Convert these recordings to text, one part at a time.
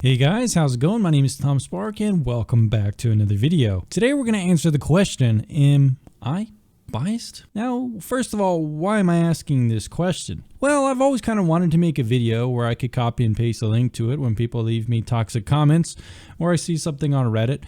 Hey guys, how's it going? My name is Tom Spark and welcome back to another video. Today we're going to answer the question, am I biased? Now, first of all, why am I asking this question? Well, I've always kind of wanted to make a video where I could copy and paste a link to it when people leave me toxic comments or I see something on Reddit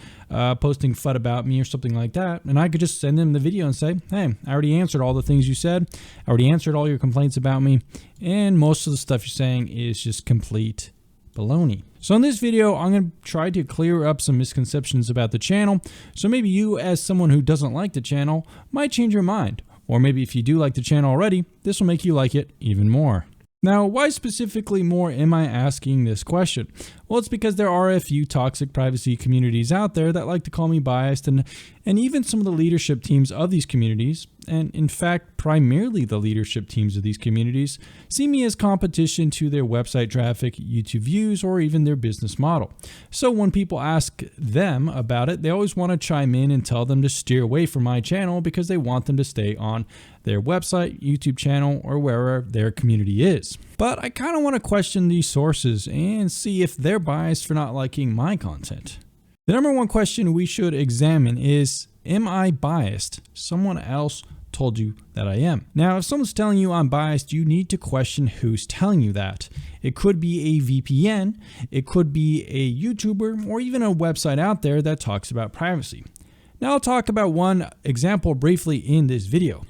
posting FUD about me or something like that, and I could just send them the video and say, hey, I already answered all the things you said, I already answered all your complaints about me, and most of the stuff you're saying is just complete baloney. So in this video, I'm going to try to clear up some misconceptions about the channel. So maybe you, as someone who doesn't like the channel, might change your mind. Or maybe if you do like the channel already, this will make you like it even more. Now, why specifically more am I asking this question? Well, it's because there are a few toxic privacy communities out there that like to call me biased, and even some of the leadership teams of these communities, and in fact, primarily the leadership teams of these communities, see me as competition to their website traffic, YouTube views, or even their business model. So when people ask them about it, they always want to chime in and tell them to steer away from my channel because they want them to stay on their website, YouTube channel, or wherever their community is. But I kind of want to question these sources and see if they're biased for not liking my content. The number one question we should examine is, am I biased? Someone else told you that I am. Now, if someone's telling you I'm biased, you need to question who's telling you that. It could be a VPN, it could be a YouTuber, or even a website out there that talks about privacy. Now, I'll talk about one example briefly in this video.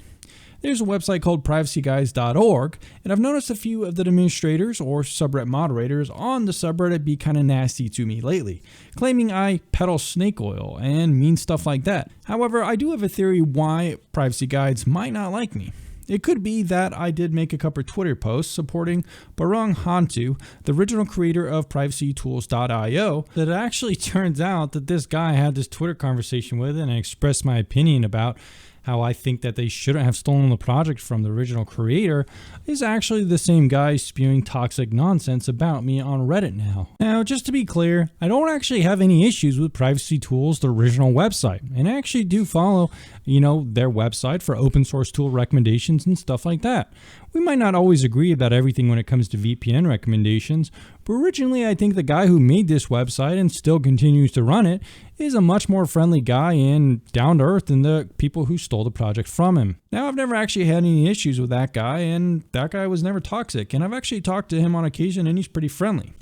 There's a website called privacyguys.org, and I've noticed a few of the administrators or subreddit moderators on the subreddit be kind of nasty to me lately, claiming I peddle snake oil and mean stuff like that. However, I do have a theory why privacy guides might not like me. It could be that I did make a couple of Twitter posts supporting Barung Hantu, the original creator of privacytools.io, that it actually turns out that this guy I had this Twitter conversation with and I expressed my opinion about how I think that they shouldn't have stolen the project from the original creator, is actually the same guy spewing toxic nonsense about me on Reddit now. Now, just to be clear, I don't actually have any issues with Privacy Tools, the original website, and I actually do follow, their website for open source tool recommendations and stuff like that. We might not always agree about everything when it comes to VPN recommendations, but originally I think the guy who made this website and still continues to run it is a much more friendly guy and down to earth than the people who stole the project from him. Now, I've never actually had any issues with that guy, and that guy was never toxic, and I've actually talked to him on occasion and he's pretty friendly.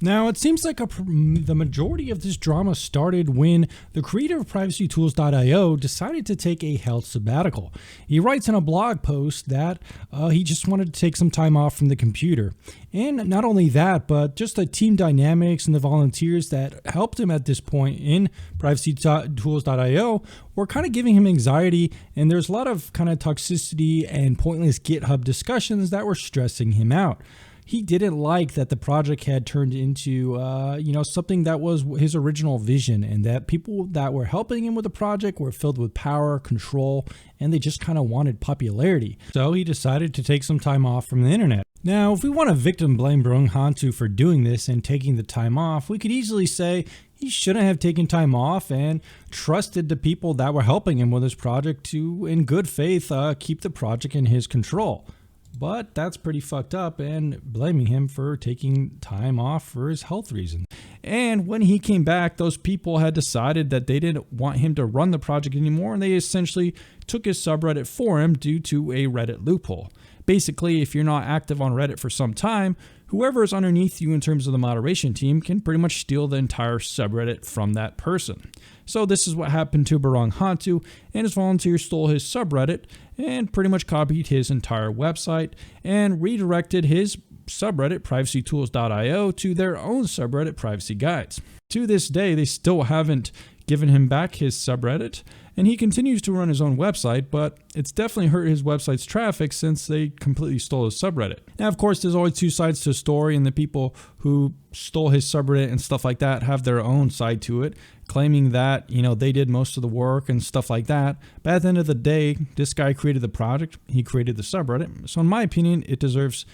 Now, it seems like the majority of this drama started when the creator of privacytools.io decided to take a health sabbatical. He writes in a blog post that he just wanted to take some time off from the computer. And not only that, but just the team dynamics and the volunteers that helped him at this point in privacytools.io were kind of giving him anxiety, and there's a lot of kind of toxicity and pointless GitHub discussions that were stressing him out. He didn't like that the project had turned into, something that was his original vision, and that people that were helping him with the project were filled with power, control, and they just kind of wanted popularity. So he decided to take some time off from the internet. Now, if we want to victim blame Barung Hantu for doing this and taking the time off, we could easily say he shouldn't have taken time off and trusted the people that were helping him with his project to, in good faith, keep the project in his control. But that's pretty fucked up, and blaming him for taking time off for his health reasons. And when he came back, those people had decided that they didn't want him to run the project anymore, and they essentially took his subreddit for him due to a Reddit loophole. Basically, if you're not active on Reddit for some time, whoever is underneath you in terms of the moderation team can pretty much steal the entire subreddit from that person. So this is what happened to Barung Hantu, and his volunteers stole his subreddit and pretty much copied his entire website and redirected his subreddit privacytools.io to their own subreddit Privacy Guides. To this day, they still haven't given him back his subreddit, and he continues to run his own website, but it's definitely hurt his website's traffic since they completely stole his subreddit. Now, of course, there's always two sides to a story, and the people who stole his subreddit and stuff like that have their own side to it, claiming that, they did most of the work and stuff like that. But at the end of the day, this guy created the project, he created the subreddit. So in my opinion, it deserves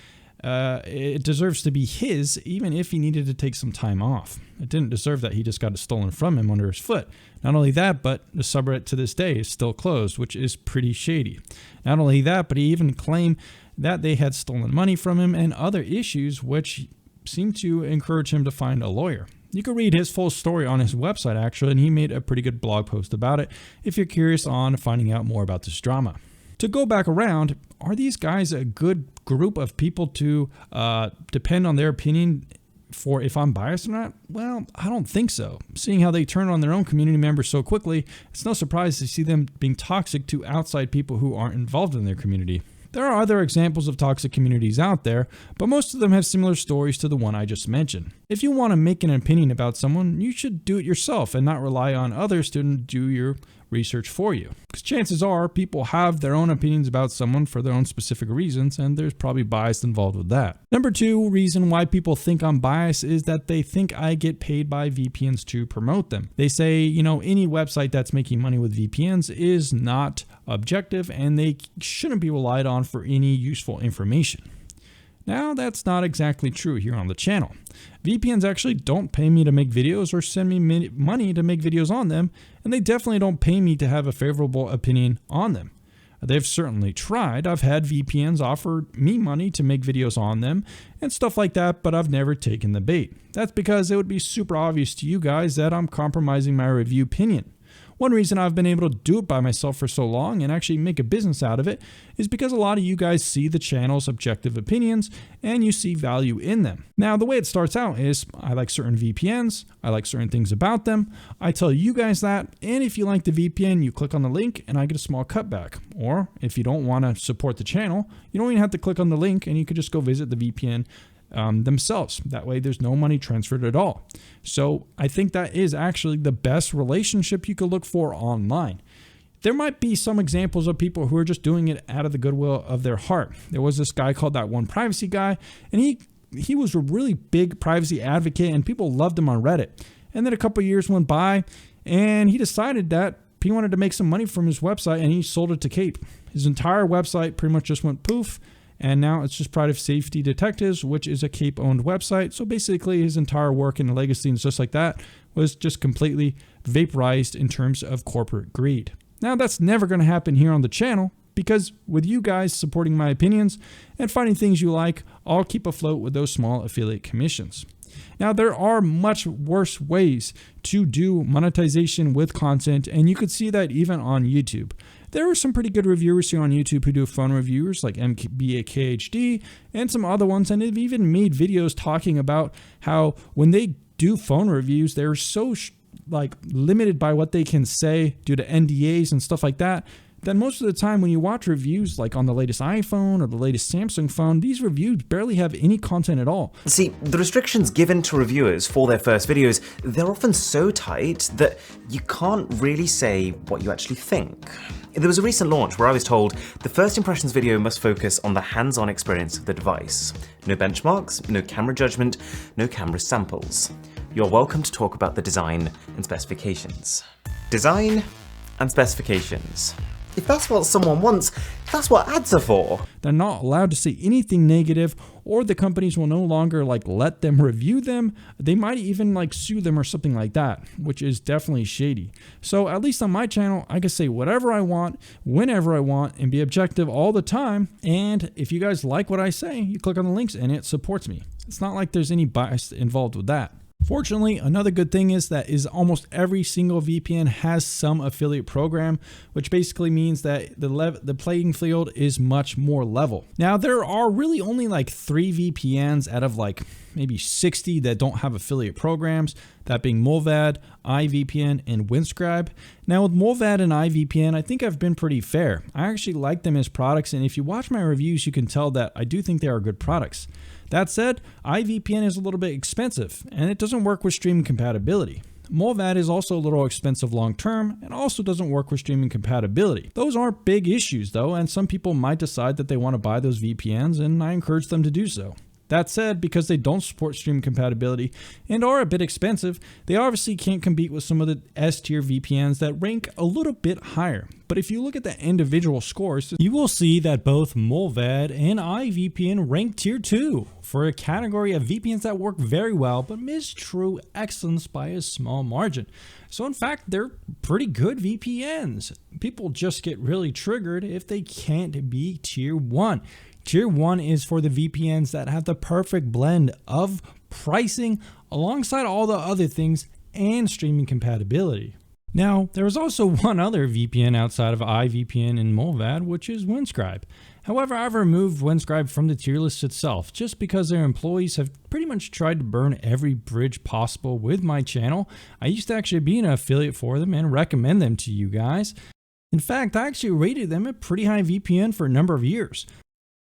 to be his, even if he needed to take some time off. It didn't deserve that he just got it stolen from him under his foot. Not only that, but the subreddit to this day is still closed, which is pretty shady. Not only that, but he even claimed that they had stolen money from him and other issues, which seemed to encourage him to find a lawyer. You can read his full story on his website actually, and he made a pretty good blog post about it if you're curious on finding out more about this drama. To go back around, are these guys a good group of people to depend on their opinion for if I'm biased or not? Well, I don't think so. Seeing how they turn on their own community members so quickly, it's no surprise to see them being toxic to outside people who aren't involved in their community. There are other examples of toxic communities out there, but most of them have similar stories to the one I just mentioned. If you want to make an opinion about someone, you should do it yourself and not rely on others to do your research for you. Because chances are people have their own opinions about someone for their own specific reasons, and there's probably bias involved with that. Number two reason why people think I'm biased is that they think I get paid by VPNs to promote them. They say, any website that's making money with VPNs is not objective and they shouldn't be relied on for any useful information. Now, that's not exactly true here on the channel. VPNs actually don't pay me to make videos or send me money to make videos on them, and they definitely don't pay me to have a favorable opinion on them. They've certainly tried. I've had VPNs offer me money to make videos on them and stuff like that, but I've never taken the bait. That's because it would be super obvious to you guys that I'm compromising my review opinion. One reason I've been able to do it by myself for so long and actually make a business out of it is because a lot of you guys see the channel's objective opinions and you see value in them. Now, the way it starts out is I like certain VPNs, I like certain things about them. I tell you guys that, and if you like the VPN, you click on the link and I get a small cutback. Or if you don't want to support the channel, you don't even have to click on the link and you could just go visit the VPN themselves. That way there's no money transferred at all. So I think that is actually the best relationship you could look for online. There might be some examples of people who are just doing it out of the goodwill of their heart. There was this guy called That One Privacy Guy, and he was a really big privacy advocate and people loved him on Reddit. And then a couple of years went by and he decided that he wanted to make some money from his website and he sold it to Cape. His entire website pretty much just went poof. And now it's just Private Safety Detectives, which is a Cape-owned website. So basically his entire work and legacy and just like that was just completely vaporized in terms of corporate greed. Now that's never going to happen here on the channel because with you guys supporting my opinions and finding things you like, I'll keep afloat with those small affiliate commissions. Now, there are much worse ways to do monetization with content, and you could see that even on YouTube. There are some pretty good reviewers here on YouTube who do phone reviews like MBAKHD and some other ones, and they've even made videos talking about how when they do phone reviews, they're so limited by what they can say due to NDAs and stuff like that. Then most of the time when you watch reviews like on the latest iPhone or the latest Samsung phone, these reviews barely have any content at all. See, the restrictions given to reviewers for their first videos, they're often so tight that you can't really say what you actually think. There was a recent launch where I was told the first impressions video must focus on the hands-on experience of the device. No benchmarks, no camera judgment, no camera samples. You're welcome to talk about the design and specifications. Design and specifications. If that's what someone wants, that's what ads are for. They're not allowed to say anything negative, or the companies will no longer let them review them. They might even sue them or something like that, which is definitely shady. So at least on my channel, I can say whatever I want, whenever I want, and be objective all the time. And if you guys like what I say, you click on the links and it supports me. It's not like there's any bias involved with that. Fortunately, another good thing is almost every single VPN has some affiliate program, which basically means that the playing field is much more level. Now, there are really only 3 VPNs out of maybe 60 that don't have affiliate programs, that being Mulvad, iVPN, and Windscribe. Now with Mulvad and iVPN, I think I've been pretty fair. I actually like them as products, and if you watch my reviews, you can tell that I do think they are good products. That said, iVPN is a little bit expensive, and it doesn't work with streaming compatibility. Mulvad is also a little expensive long term and also doesn't work with streaming compatibility. Those aren't big issues though, and some people might decide that they want to buy those VPNs, and I encourage them to do so. That said, because they don't support stream compatibility and are a bit expensive, they obviously can't compete with some of the S-tier VPNs that rank a little bit higher. But if you look at the individual scores, you will see that both Mulvad and iVPN rank tier 2 for a category of VPNs that work very well but miss true excellence by a small margin. So in fact, they're pretty good VPNs. People just get really triggered if they can't be tier 1. Tier 1 is for the VPNs that have the perfect blend of pricing alongside all the other things and streaming compatibility. Now, there is also one other VPN outside of iVPN and Mulvad, which is Windscribe. However, I've removed Windscribe from the tier list itself just because their employees have pretty much tried to burn every bridge possible with my channel. I used to actually be an affiliate for them and recommend them to you guys. In fact, I actually rated them a pretty high VPN for a number of years.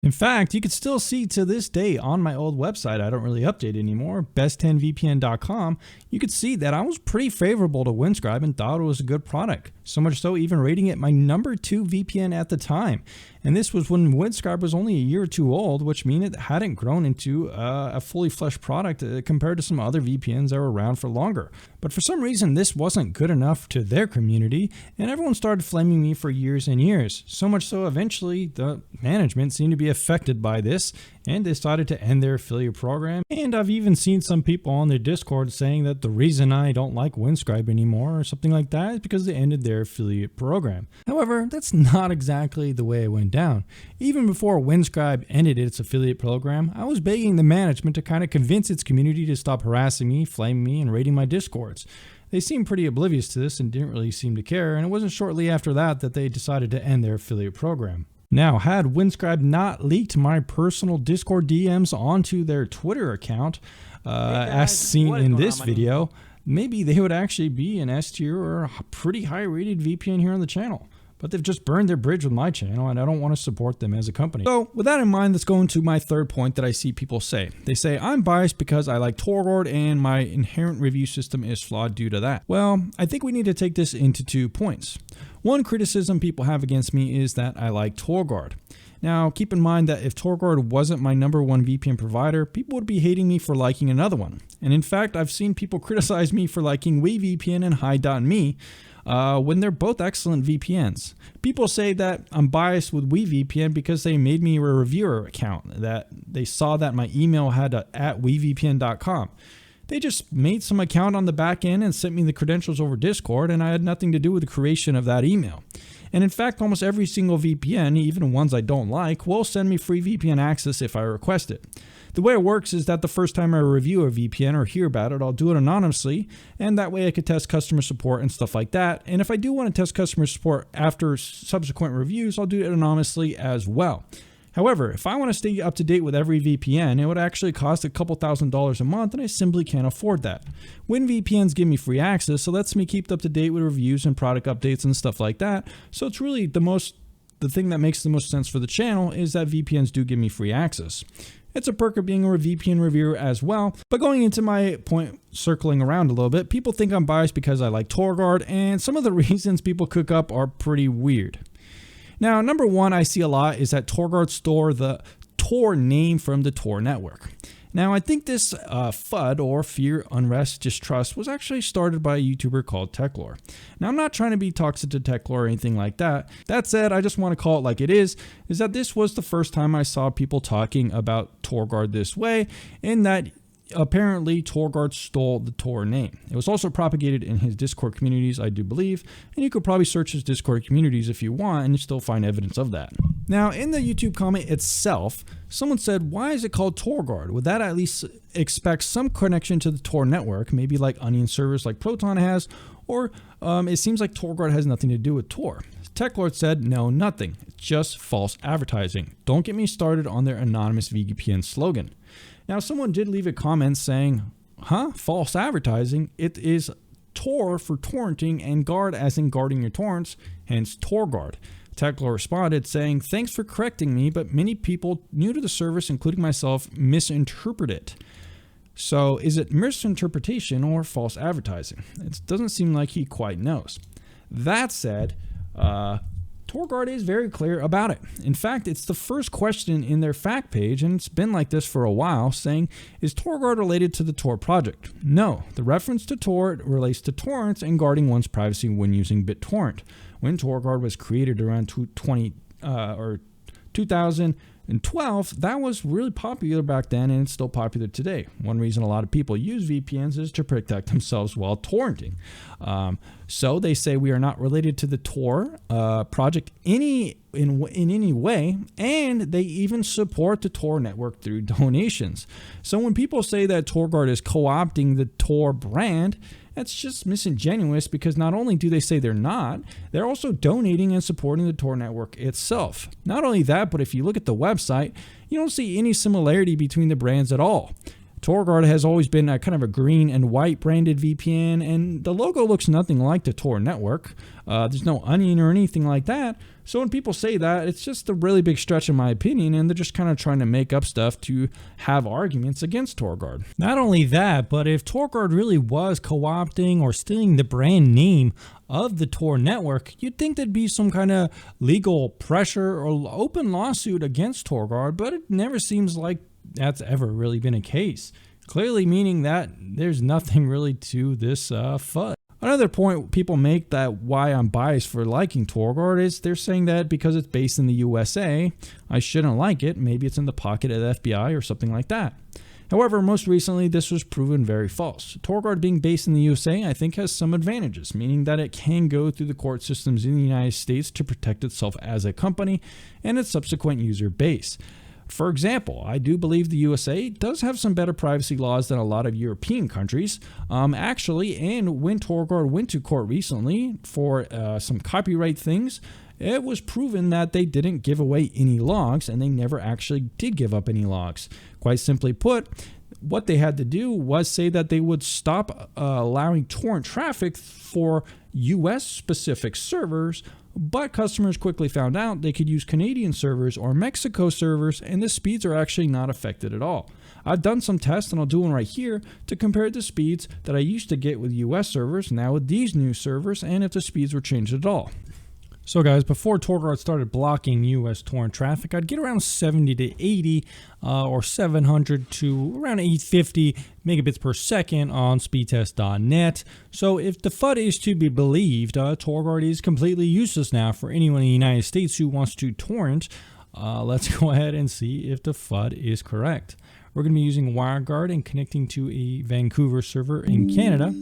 In fact, you can still see to this day on my old website, I don't really update anymore, best10vpn.com, you could see that I was pretty favorable to Windscribe and thought it was a good product. So much so even rating it my number 2 VPN at the time. And this was when Windscribe was only a year or two old, which means it hadn't grown into a fully fleshed product compared to some other VPNs that were around for longer. But for some reason, this wasn't good enough to their community, and everyone started flaming me for years and years. So much so eventually the management seemed to be affected by this and decided to end their affiliate program. And I've even seen some people on their Discord saying that the reason I don't like Windscribe anymore or something like that is because they ended their affiliate program. However, that's not exactly the way it went down. Even before Windscribe ended its affiliate program, I was begging the management to kind of convince its community to stop harassing me, flaming me, and raiding my Discords. They seemed pretty oblivious to this and didn't really seem to care, and it wasn't shortly after that that they decided to end their affiliate program. Now, had Windscribe not leaked my personal Discord DMs onto their Twitter account, as seen in this video, maybe they would actually be an S tier or a pretty high rated VPN here on the channel. But they've just burned their bridge with my channel, and I don't want to support them as a company. So with that in mind, let's go into my third point that I see people say. They say, I'm biased because I like TorGuard and my inherent review system is flawed due to that. Well, I think we need to take this into 2 points. One criticism people have against me is that I like TorGuard. Now, keep in mind that if TorGuard wasn't my number 1 VPN provider, people would be hating me for liking another one. And in fact, I've seen people criticize me for liking WeVPN and Hi.me when they're both excellent VPNs. People say that I'm biased with WeVPN because they made me a reviewer account, that they saw that my email had a @wevpn.com. They just made some account on the back end and sent me the credentials over Discord, and I had nothing to do with the creation of that email. And in fact, almost every single VPN, even ones I don't like, will send me free VPN access if I request it. The way it works is that the first time I review a VPN or hear about it, I'll do it anonymously, and that way I could test customer support and stuff like that. And if I do want to test customer support after subsequent reviews, I'll do it anonymously as well. However, if I want to stay up to date with every VPN, it would actually cost a couple $1,000s a month, and I simply can't afford that. When VPNs give me free access, it lets me keep up to date with reviews and product updates and stuff like that. So it's really the thing that makes the most sense for the channel is that VPNs do give me free access. It's a perk of being a VPN reviewer as well. But going into my point, circling around a little bit, people think I'm biased because I like TorGuard, and some of the reasons people cook up are pretty weird. Now, number 1 I see a lot is that TorGuard stole the Tor name from the Tor network. Now, I think this FUD, or fear, unrest, distrust, was actually started by a YouTuber called Techlore. Now, I'm not trying to be toxic to Techlore or anything like that. That said, I just want to call it like it is that this was the first time I saw people talking about TorGuard this way, and that apparently TorGuard stole the Tor name. It was also propagated in his Discord communities, I do believe, and you could probably search his Discord communities if you want and you still find evidence of that. Now, in the YouTube comment itself, someone said, why is it called TorGuard? Would that at least expect some connection to the Tor network, maybe like onion servers like Proton has, or it seems like TorGuard has nothing to do with Tor. TechLord said, no, nothing, just false advertising. Don't get me started on their anonymous VPN slogan. Now, someone did leave a comment saying, false advertising? It is Tor for torrenting and guard as in guarding your torrents, hence TorGuard. Techlore responded saying, thanks for correcting me, but many people new to the service, including myself, misinterpret it. So is it misinterpretation or false advertising? It doesn't seem like he quite knows. That said, TorGuard is very clear about it. In fact, it's the first question in their fact page, and it's been like this for a while, saying, is TorGuard related to the Tor project? No, the reference to Tor relates to torrents and guarding one's privacy when using BitTorrent. When TorGuard was created around 2012, that was really popular back then, and it's still popular today. One reason a lot of people use VPNs is to protect themselves while torrenting. So they say we are not related to the Tor project any in any way, and they even support the Tor network through donations. So when people say that TorGuard is co-opting the Tor brand, that's just disingenuous, because not only do they say they're not, they're also donating and supporting the Tor network itself. Not only that, but if you look at the website, you don't see any similarity between the brands at all. TorGuard has always been a kind of a green and white branded VPN, and the logo looks nothing like the Tor network. There's no onion or anything like that. So when people say that, it's just a really big stretch in my opinion, and they're just kind of trying to make up stuff to have arguments against TorGuard. Not only that, but if TorGuard really was co-opting or stealing the brand name of the Tor network, you'd think there'd be some kind of legal pressure or open lawsuit against TorGuard, but it never seems like that's ever really been a case. Clearly meaning that there's nothing really to this FUD. Another point people make that why I'm biased for liking TorGuard is they're saying that because it's based in the USA, I shouldn't like it. Maybe it's in the pocket of the FBI or something like that. However, most recently, this was proven very false. TorGuard being based in the USA, I think, has some advantages, meaning that it can go through the court systems in the United States to protect itself as a company and its subsequent user base. For example, I do believe the USA does have some better privacy laws than a lot of European countries. Actually, and when TorGuard went to court recently for some copyright things, it was proven that they didn't give away any logs, and they never actually did give up any logs. Quite simply put, what they had to do was say that they would stop allowing torrent traffic for US specific servers, but customers quickly found out they could use Canadian servers or Mexico servers, and the speeds are actually not affected at all. I've done some tests, and I'll do one right here to compare the speeds that I used to get with US servers now with these new servers, and if the speeds were changed at all. So guys, before TorGuard started blocking US torrent traffic, I'd get around 70 to 80 or 700 to around 850 megabits per second on speedtest.net. So if the FUD is to be believed, TorGuard is completely useless now for anyone in the United States who wants to torrent. Let's go ahead and see if the FUD is correct. We're going to be using WireGuard and connecting to a Vancouver server in Canada.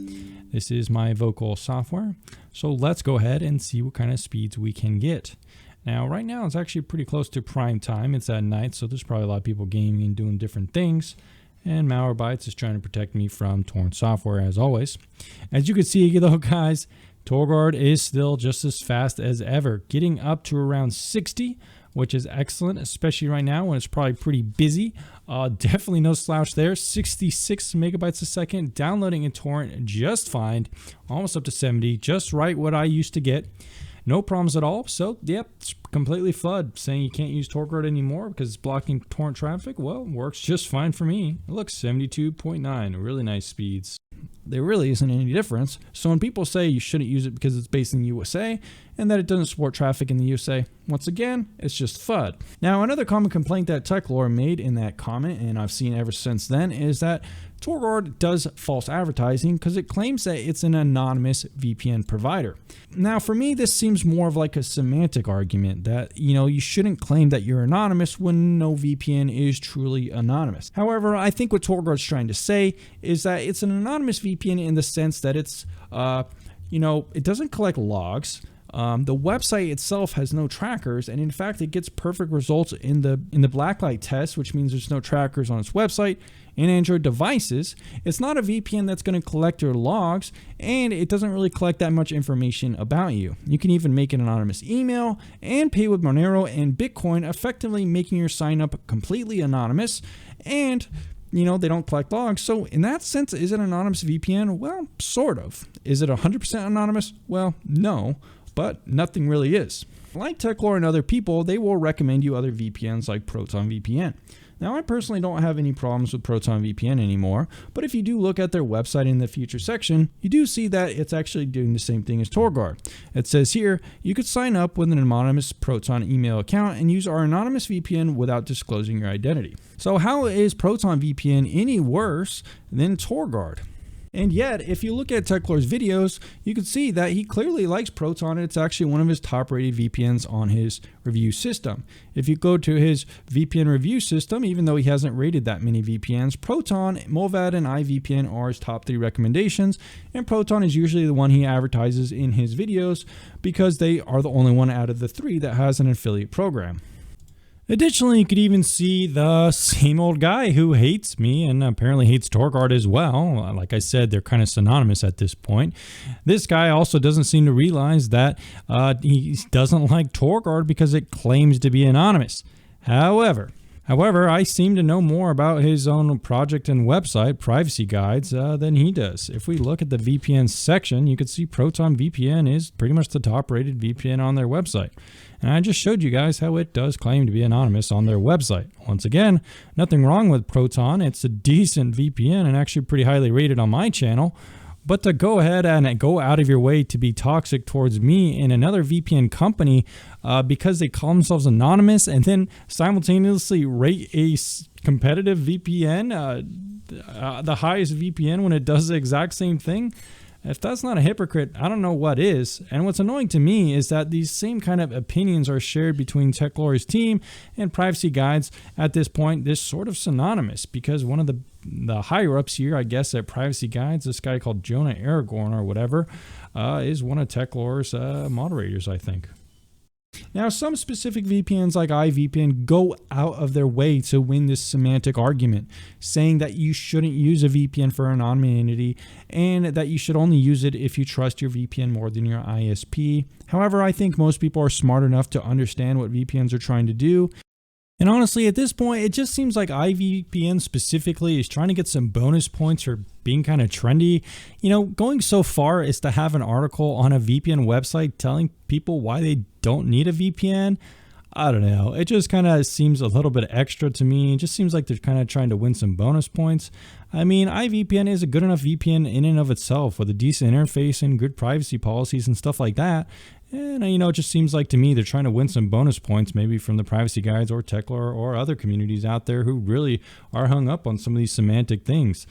This is my vocal software. So let's go ahead and see what kind of speeds we can get. Now, right now, it's actually pretty close to prime time. It's at night, so there's probably a lot of people gaming and doing different things. And Malwarebytes is trying to protect me from torrent software, as always. As you can see, though, guys, TorGuard is still just as fast as ever, getting up to around 60, which is excellent, especially right now when it's probably pretty busy. Definitely no slouch there. 66 megabytes a second, downloading a torrent just fine, almost up to 70, just right what I used to get. No problems at all. So, yep, it's completely FUD. Saying you can't use TorGuard anymore because it's blocking torrent traffic, well, works just fine for me. It looks 72.9, really nice speeds. There really isn't any difference. So when people say you shouldn't use it because it's based in the USA and that it doesn't support traffic in the USA, once again, it's just FUD. Now, another common complaint that TechLore made in that comment, and I've seen ever since then, is that TorGuard does false advertising because it claims that it's an anonymous VPN provider. Now, for me, this seems more of like a semantic argument that, you shouldn't claim that you're anonymous when no VPN is truly anonymous. However, I think what TorGuard's trying to say is that it's an anonymous VPN in the sense that it's, it doesn't collect logs. The website itself has no trackers, and in fact, it gets perfect results in the blacklight test, which means there's no trackers on its website. In Android devices, it's not a VPN that's going to collect your logs, and it doesn't really collect that much information about you. You can even make an anonymous email and pay with Monero and Bitcoin, effectively making your sign up completely anonymous, and they don't collect logs. So in that sense, is it an anonymous VPN? Well, sort of. Is it 100% anonymous? Well, no, but nothing really is. Like TechLore and other people, they will recommend you other VPNs like ProtonVPN. Now, I personally don't have any problems with ProtonVPN anymore, but if you do look at their website in the feature section, you do see that it's actually doing the same thing as TorGuard. It says here, you could sign up with an anonymous Proton email account and use our anonymous VPN without disclosing your identity. So how is ProtonVPN any worse than TorGuard? And yet, if you look at TechLore's videos, you can see that he clearly likes Proton. It's actually one of his top rated VPNs on his review system. If you go to his VPN review system, even though he hasn't rated that many VPNs, Proton, Movad, and iVPN are his top 3 recommendations. And Proton is usually the one he advertises in his videos because they are the only one out of the 3 that has an affiliate program. Additionally, you could even see the same old guy who hates me and apparently hates TorGuard as well. Like I said, they're kind of synonymous at this point. This guy also doesn't seem to realize that he doesn't like TorGuard because it claims to be anonymous. However, I seem to know more about his own project and website, Privacy Guides, than he does. If we look at the VPN section, you can see Proton VPN is pretty much the top rated VPN on their website. And I just showed you guys how it does claim to be anonymous on their website. Once again, nothing wrong with Proton. It's a decent VPN and actually pretty highly rated on my channel. But to go ahead and go out of your way to be toxic towards me and another VPN company because they call themselves anonymous and then simultaneously rate a competitive VPN, the highest VPN when it does the exact same thing, if that's not a hypocrite, I don't know what is. And what's annoying to me is that these same kind of opinions are shared between TechLore's team and Privacy Guides at this point. This sort of synonymous because one of the higher ups here, I guess, at Privacy Guides, this guy called Jonah Aragorn or whatever, is one of TechLore's moderators, I think. Now, some specific VPNs like iVPN go out of their way to win this semantic argument, saying that you shouldn't use a VPN for anonymity and that you should only use it if you trust your VPN more than your ISP. However, I think most people are smart enough to understand what VPNs are trying to do. And honestly, at this point, it just seems like iVPN specifically is trying to get some bonus points for being kind of trendy. You know, going so far as to have an article on a VPN website telling people why they don't need a VPN. I don't know. It just kind of seems a little bit extra to me. It just seems like they're kind of trying to win some bonus points. I mean, iVPN is a good enough VPN in and of itself with a decent interface and good privacy policies and stuff like that. And, you know, it just seems like to me they're trying to win some bonus points maybe from the Privacy Guides or TechLore or other communities out there who really are hung up on some of these semantic things.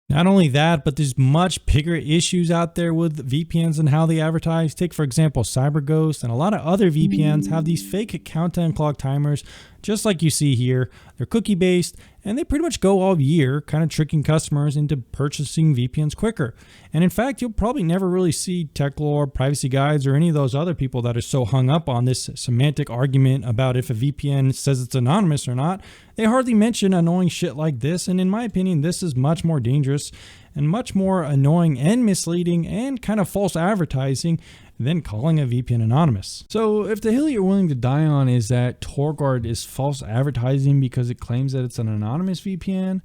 Not only that, but there's much bigger issues out there with VPNs and how they advertise. Take, for example, CyberGhost and a lot of other VPNs have these fake content clock timers, just like you see here. They're cookie based and they pretty much go all year, kind of tricking customers into purchasing VPNs quicker. And in fact, you'll probably never really see TechLore, Privacy Guides, or any of those other people that are so hung up on this semantic argument about if a VPN says it's anonymous or not. They hardly mention annoying shit like this, and in my opinion, this is much more dangerous and much more annoying and misleading and kind of false advertising than calling a VPN anonymous. So if the hill you're willing to die on is that TorGuard is false advertising because it claims that it's an anonymous VPN,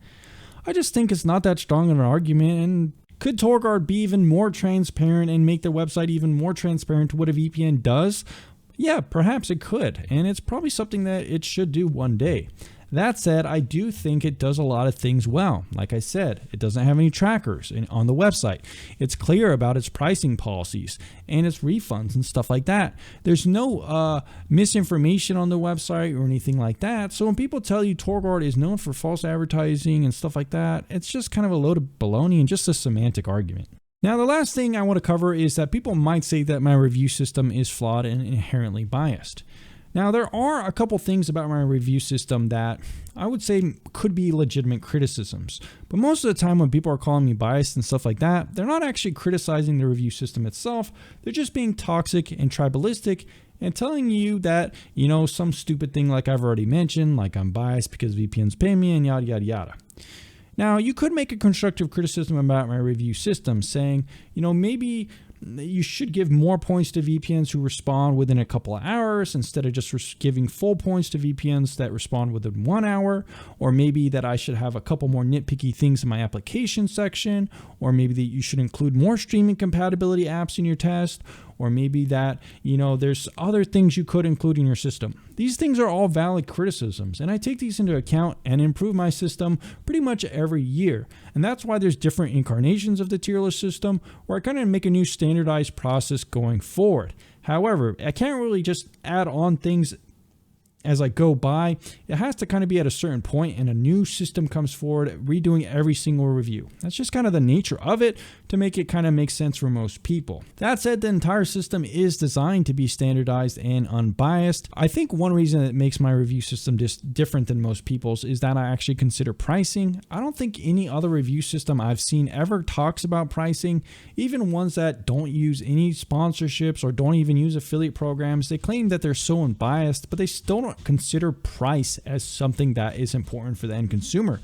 I just think it's not that strong of an argument. And could TorGuard be even more transparent and make their website even more transparent to what a VPN does? Yeah, perhaps it could, and it's probably something that it should do one day. That said, I do think it does a lot of things well. Like I said, it doesn't have any trackers on the website. It's clear about its pricing policies and its refunds and stuff like that. There's no misinformation on the website or anything like that. So when people tell you TorGuard is known for false advertising and stuff like that, it's just kind of a load of baloney and just a semantic argument. Now, the last thing I want to cover is that people might say that my review system is flawed and inherently biased. Now, there are a couple things about my review system that I would say could be legitimate criticisms. But most of the time when people are calling me biased and stuff like that, they're not actually criticizing the review system itself. They're just being toxic and tribalistic and telling you that, you know, some stupid thing like I've already mentioned, like I'm biased because VPNs pay me and yada, yada, yada. Now, you could make a constructive criticism about my review system saying, you know, maybe you should give more points to VPNs who respond within a couple of hours instead of just giving full points to VPNs that respond within 1 hour, or maybe that I should have a couple more nitpicky things in my application section, or maybe that you should include more streaming compatibility apps in your test, or maybe that, you know, there's other things you could include in your system. These things are all valid criticisms, and I take these into account and improve my system pretty much every year. And that's why there's different incarnations of the tier list system, where I kind of make a new standardized process going forward. However, I can't really just add on things as I go by, it has to kind of be at a certain point and a new system comes forward redoing every single review. That's just kind of the nature of it to make it kind of make sense for most people. That said, the entire system is designed to be standardized and unbiased. I think one reason that makes my review system just different than most people's is that I actually consider pricing. I don't think any other review system I've seen ever talks about pricing. Even ones that don't use any sponsorships or don't even use affiliate programs, they claim that they're so unbiased, but they still don't consider price as something that is important for the end consumer.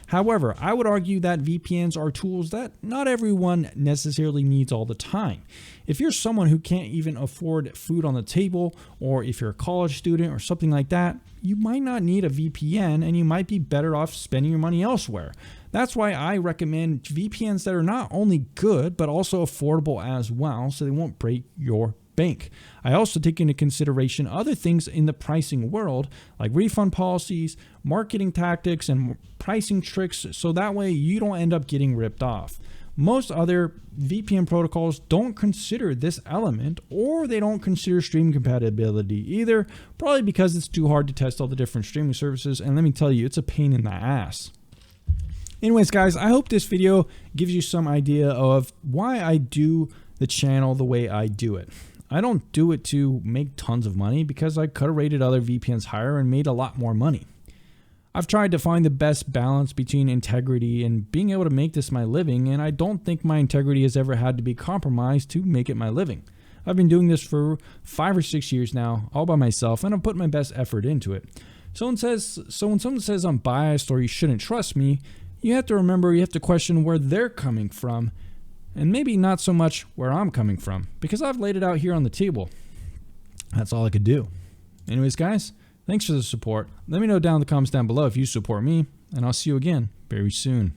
However, I would argue that VPNs are tools that not everyone necessarily needs all the time. If you're someone who can't even afford food on the table, or if you're a college student or something like that, you might not need a VPN and you might be better off spending your money elsewhere. That's why I recommend VPNs that are not only good, but also affordable as well, so they won't break your bank. I also take into consideration other things in the pricing world, like refund policies, marketing tactics, and pricing tricks, so that way you don't end up getting ripped off. Most other VPN protocols don't consider this element, or they don't consider stream compatibility either, probably because it's too hard to test all the different streaming services, and let me tell you, it's a pain in the ass. Anyways, guys, I hope this video gives you some idea of why I do the channel the way I do it. I don't do it to make tons of money because I could have rated other VPNs higher and made a lot more money. I've tried to find the best balance between integrity and being able to make this my living, and I don't think my integrity has ever had to be compromised to make it my living. I've been doing this for 5 or 6 years now, all by myself, and I've put my best effort into it. So when someone says I'm biased or you shouldn't trust me, you have to remember you have to question where they're coming from, and maybe not so much where I'm coming from, because I've laid it out here on the table. That's all I could do. Anyways, guys, thanks for the support. Let me know down in the comments down below if you support me, and I'll see you again very soon.